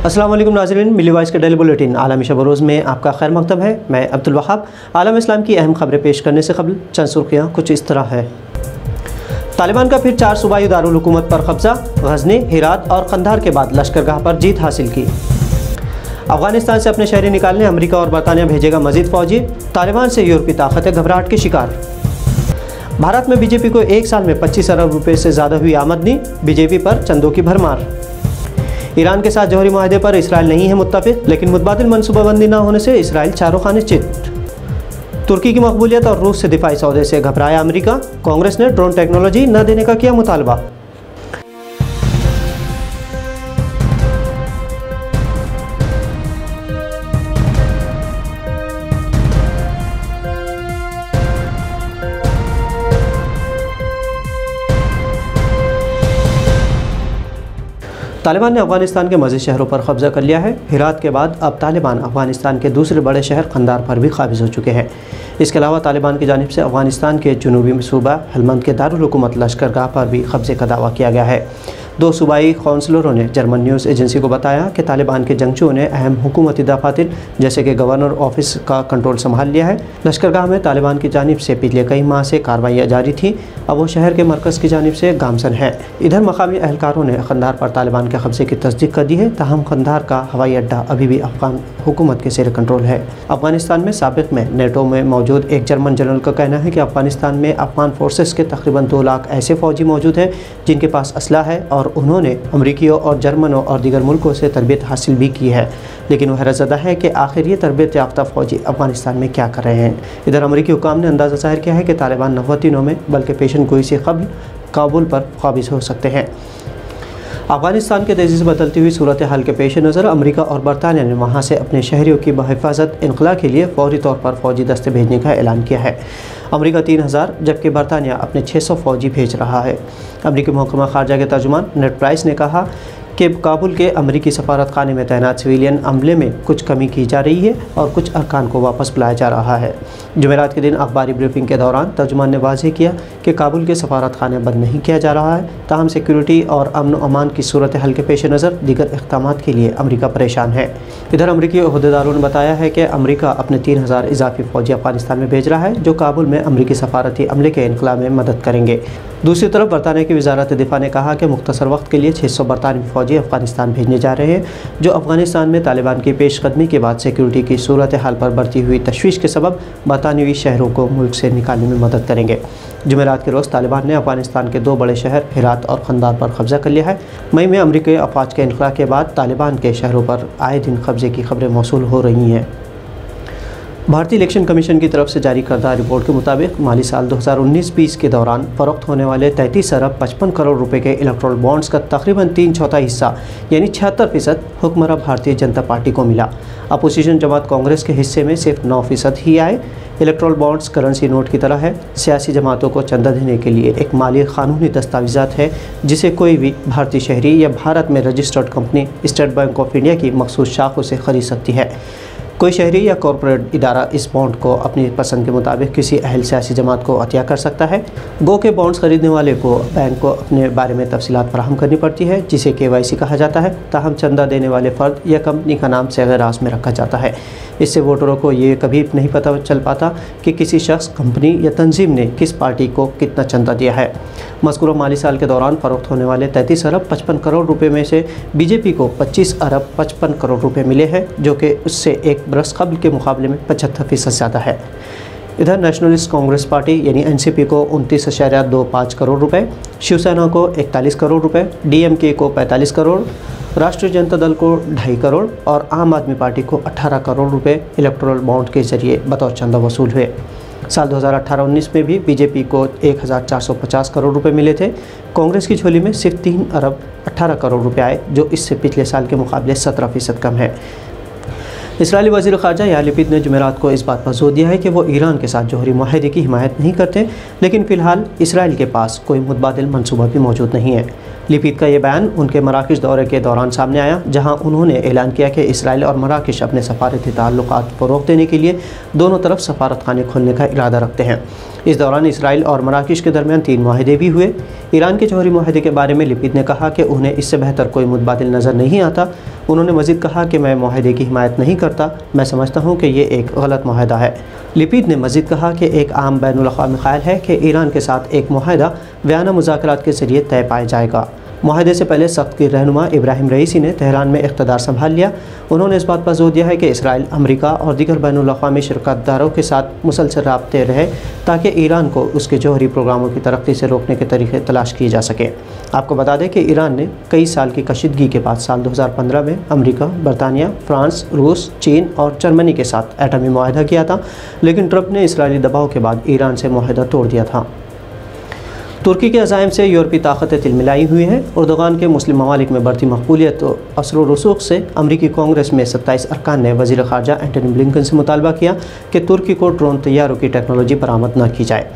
अस्सलाम वालेकुम नाज़रीन, मिली वॉइस के डेली बुलेटिन आलमी शब रोज़ में आपका खैर मकतब है। मैं अब्दुल वहाब। आलम इस्लाम की अहम खबरें पेश करने से कबल चंद सुर्खियाँ कुछ इस तरह है। तालिबान का फिर 4 सूबाई दारुल हुकूमत पर कब्जा, गजनी, हेरात और कंधार के बाद लश्करगाह पर जीत हासिल की। अफगानिस्तान से अपने शहरी निकालने अमेरिका और बरतानिया भेजेगा मजीद फौजी, तालिबान से यूरोपीय ताकतें घबराहट के शिकार। भारत में बीजेपी को एक साल में 25 अरब रुपये से ज़्यादा हुई आमदनी, बीजेपी पर चंदों की भरमार। ईरान के साथ जौहरी माहदे पर इसराइल नहीं है मुत्तफिक, लेकिन मुतबादिल मनसूबाबंदी न होने से इसराइल चारों खाने चित। तुर्की की मकबूलियत और रूस से दिफाई सौदे से घबराया अमेरिका, कांग्रेस ने ड्रोन टेक्नोलॉजी न देने का किया मुतालबा। तालिबान ने अफगानिस्तान के मज़ीद शहरों पर कब्जा कर लिया है। हेरात के बाद अब तालिबान अफगानिस्तान के दूसरे बड़े शहर कंधार पर भी काबिज हो चुके हैं। इसके अलावा तालिबान की जानिब से अफगानिस्तान के जनूबी सूबा हलमंद के दारुल हुकूमत लश्करगाह पर भी कब्जे का दावा किया गया है। 2 सूबाई काउंसलरों ने जर्मन न्यूज़ एजेंसी को बताया कि तालिबान के जंगजुओं ने अहम हुकूमती दफातर जैसे कि गवर्नर ऑफिस का कंट्रोल संभाल लिया है। लश्करगाह में तालिबान की जानिब से पिछले कई माह से कार्रवाइयाँ जारी थी। अब वो शहर के मरकज़ की जानिब से गामजन है। इधर मकामी एहलकारों ने कंधार पर तालिबान के कब्जे की तस्दीक कर दी है, ताहम कंधार का हवाई अड्डा अभी भी अफगान हुकूमत के ज़ेर कंट्रोल है। अफगानिस्तान में साबिक़ में नेटो में मौजूद एक जर्मन जनरल का कहना है कि अफगानिस्तान में अफगान फोर्सेस के तकरीबन 2 लाख ऐसे फ़ौजी मौजूद हैं जिनके पास असला है और उन्होंने अमरीकियों और जर्मनों और दीगर मुल्कों से तरबियत हासिल भी की है। लेकिन वह हैरतज़दा है कि आखिर ये तरबियत याफ्ता फ़ौजी अफगानिस्तान में क्या कर रहे हैं। इधर अमरीकी हुकाम ने अंदाज़ा ज़ाहिर किया है कि तालिबान 90 दिनों में बल्कि पेशन गोई से कबल काबुल पर काबिज हो सकते हैं। अफगानिस्तान के तेज़ी से बदलती हुई सूरत हाल के पेश नज़र अमेरिका और बरतानिया ने वहाँ से अपने शहरियों की बहिफाजत इनखला के लिए फौरी तौर पर फ़ौजी दस्ते भेजने का ऐलान किया है। अमेरिका 3000 जबकि बरतानिया अपने 600 फ़ौजी भेज रहा है। अमेरिकी महकमा ख़ारजा के तर्जुमान नेड प्राइस ने कहा कि काबुल के अमरीकी सफारत खाने में तैनात सिविलियन अमले में कुछ कमी की जा रही है और कुछ अरकान को वापस बुलाया जा रहा है। जुमेरात के दिन अखबारी ब्रीफिंग के दौरान तर्जुमान ने वाज़ेह किया कि काबुल के सफारत खाने बंद नहीं किया जा रहा है, ताहम सिक्योरिटी और अमन व अमान की सूरत हाल के पेश नज़र दीगर इक़दामात के लिए अमरीका परेशान है। इधर अमरीकी अहदेदारों ने बताया है कि अमरीका अपने 3000 इजाफी फ़ौजी अफगानिस्तान में भेज रहा है, जो काबुल में अमरीकी सफारती अमले के इनखला में मदद करेंगे। दूसरी तरफ बरतानिया की वजारत दिफा ने कहा कि मुख्तसर वक्त के लिए 600 बरतानवी फ़ौजी अफगानिस्तान भेजने जा रहे हैं, जो अफगानिस्तान में तालिबान की पेशकदमी के बाद सिक्योरिटी की सूरत हाल पर बढ़ती हुई तशवीश के सबब बरतानवी शहरों को मुल्क से निकालने में मदद करेंगे। जुमेरात के रोज़ तालिबान ने अफगानिस्तान के 2 बड़े शहर हेरात और कंधार पर कब्जा कर लिया है। मई में अमरीकी अफवाज के इनखला के बाद तालिबान के शहरों पर आए दिन कब्जे की खबरें मौसूल हो रही हैं। भारतीय इलेक्शन कमीशन की तरफ से जारी करदा रिपोर्ट के मुताबिक माली साल 2019-20 के दौरान फ़रोख्त होने वाले 33 अरब 55 करोड़ रुपए के इलेक्ट्रल बॉन्ड्स का तकरीबन 3/4 हिस्सा यानी 76% हुक्मरान भारतीय जनता पार्टी को मिला। अपोजिशन जमात कांग्रेस के हिस्से में सिर्फ 9% ही आए। इलेक्ट्रल बॉन्ड्स करेंसी नोट की तरह है, सियासी जमातों को चंदा देने के लिए एक माली कानूनी दस्तावेज़ात है जिसे कोई भी भारतीय शहरी या भारत में registered company state bank of India की मखसूस शाखों से ख़रीद सकती है। कोई शहरी या कॉरपोरेट इदारा इस बॉन्ड को अपनी पसंद के मुताबिक किसी अहल सियासी जमात को अतिया कर सकता है। गो के बॉन्ड्स खरीदने वाले को बैंक को अपने बारे में तफसीलात फराहम करनी पड़ती है, जिसे KYC कहा जाता है। ताहम चंदा देने वाले फ़र्द या कंपनी का नाम सग़ैर रास में रखा जाता है। इससे वोटरों को ये कभी नहीं पता चल पाता कि किसी शख्स, कंपनी या तंजीम ने किस पार्टी को कितना चंदा दिया है। मज़कूरा माली साल के दौरान फ़रोख्त होने वाले 33 अरब 55 करोड़ रुपए में से बीजेपी को 25 अरब 55 करोड़ रुपए मिले हैं, जो कि उससे एक बरस कबल के मुकाबले में 75% ज़्यादा है। इधर नेशनलिस्ट कांग्रेस पार्टी यानी NCP को 29.25 करोड़ रुपए, शिवसेना को 41 करोड़ रुपए, DMK को 45 करोड़, राष्ट्रीय जनता दल को 2.5 करोड़ और आम आदमी पार्टी को 18 करोड़ रुपए इलेक्टोरल बॉन्ड के ज़रिए बतौर चंदा वसूल हुए। साल 2018-19 में भी बीजेपी को 1450 करोड़ रुपए मिले थे। कांग्रेस की झोली में सिर्फ 3 अरब 18 करोड़ रुपए आए, जो इससे पिछले साल के मुकाबले 17% कम है। इसराइली वज़ीर ख़ारजा यार लपीद ने जुमेरात को इस बात पर जोर दिया है कि वो ईरान के साथ जौहरी माहदे की हिमायत नहीं करते, लेकिन फ़िलहाल इसराइल के पास कोई मुतबादिल मनसूबा भी मौजूद नहीं है। लपीद का ये बयान उनके मराकश दौरे के दौरान सामने आया, जहाँ उन्होंने ऐलान किया कि इसराइल और मराकश अपने सफारती ताल्लुकात फ़रोग़ देने के लिए दोनों तरफ सफारत खाने खोलने का इरादा रखते हैं। इस दौरान इसराइल और मराकश के दरमियान 3 मुआहदे भी हुए। ईरान के जौहरी मुआहदे के बारे में लिपिद ने कहा कि उन्हें इससे बेहतर कोई मुतबादिल नज़र नहीं आता। उन्होंने मज़ीद कहा कि मैं मुआहदे की हिमायत नहीं करता, मैं समझता हूँ कि ये एक गलत मुआहदा है। लिपिद ने मज़ीद कहा कि एक आम बैनुल अक़वामी ख़याल है कि ईरान के साथ एक मुआहदा बयाना मुज़ाकरात के ज़रिए तय पाया जाएगा। मुआहदे से पहले सख्त की रहनुमा इब्राहिम रईसी ने तेहरान में इक़्तिदार संभाल लिया। उन्होंने इस बात पर जोर दिया है कि इसराइल, अमरीका और दीगर बैनुल अक़वामी शिरकतदारों के साथ मुसलसल राब्ते रहे ताकि ईरान को उसके जौहरी प्रोग्रामों की तरक्की से रोकने के तरीक़े तलाश किए जा सकें। आपको बता दें कि ईरान ने कई साल की कशीदगी के बाद साल 2015 में अमरीका, बरतानिया, फ्रांस, रूस, चीन और जर्मनी के साथ एटमी मुआहदा किया था, लेकिन ट्रंप ने इसराइली दबाव के बाद ईरान से मुआहदा तोड़ दिया था। तुर्की के अज़ाइम से यूरोपीय ताकतें तिलमिलाई हुई हैं। उर्दुगान के मुस्लिम ममालिक में बढ़ती मकबूलियत और असर व रसूख से अमरीकी कांग्रेस में 27 अरकान ने वज़ीर ख़ारजा एंटनी ब्लिंकन से मुतालबा किया कि तुर्की को ड्रोन तैयारों की टेक्नोलॉजी बरामद न की जाए।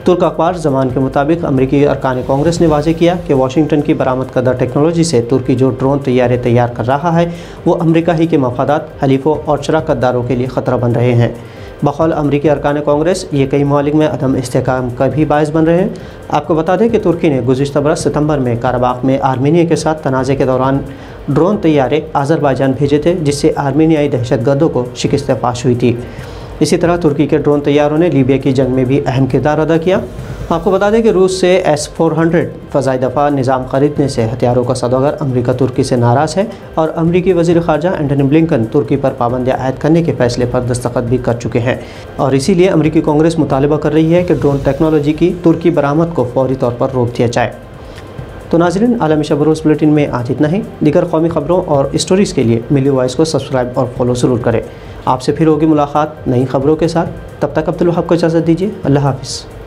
तुर्क अखबार ज़मान के मुताबिक अमरीकी अरकान कांग्रेस ने वाज़ेह किया कि वाशिंगटन की बरामद करदा टेक्नोलॉजी से तुर्की जो ड्रोन तैयारे तैयार कर रहा है वो अमरीका ही के मफादात, हलीफ़ों और शराकतदारों के लिए ख़तरा बन रहे हैं। बकौल अमरीकी अरकान कांग्रेस ये कई ममालिक में अदम इस्तेहकाम का भी बायस बन रहे हैं। आपको बता दें कि तुर्की ने गुज़िश्ता बरस सितंबर में काराबाख में आर्मीनिया के साथ तनाज़े के दौरान ड्रोन तैयारे आज़रबाईजान भेजे थे, जिससे आर्मीनियाई दहशतगर्दों को शिकस्त फाश हुई थी। इसी तरह तुर्की के ड्रोन तैयारों ने लीबिया की जंग में भी अहम किरदार अदा किया। आपको बता दें कि रूस से S-400 फ़ज़ाई दफ़ा निज़ाम ख़रीदने से हथियारों का सौदागर अमरीका तुर्की से नाराज़ है और अमरीकी वज़ीर ख़ारजा एंटनी ब्लिंकन तुर्की पर पाबंदियाँ आयद करने के फ़ैसले पर दस्तखत भी कर चुके हैं और इसीलिए अमरीकी कांग्रेस मुतालबा कर रही है कि ड्रोन टेक्नोलॉजी की तुर्की बरामद को फ़ौरी तौर पर रोक दिया जाए। तो नाज़रीन, आलमी शब रोज़ बुलेटिन में आज इतना ही। दीगर कौमी ख़बरों और स्टोरीज़ के लिए मिली वॉइस को सब्सक्राइब और फॉलो ज़रूर करें। आपसे फिर होगी मुलाकात नई खबरों के साथ। तब तक अब्दुल वहाब को इजाज़त दीजिए। अल्लाह हाफ़िज़।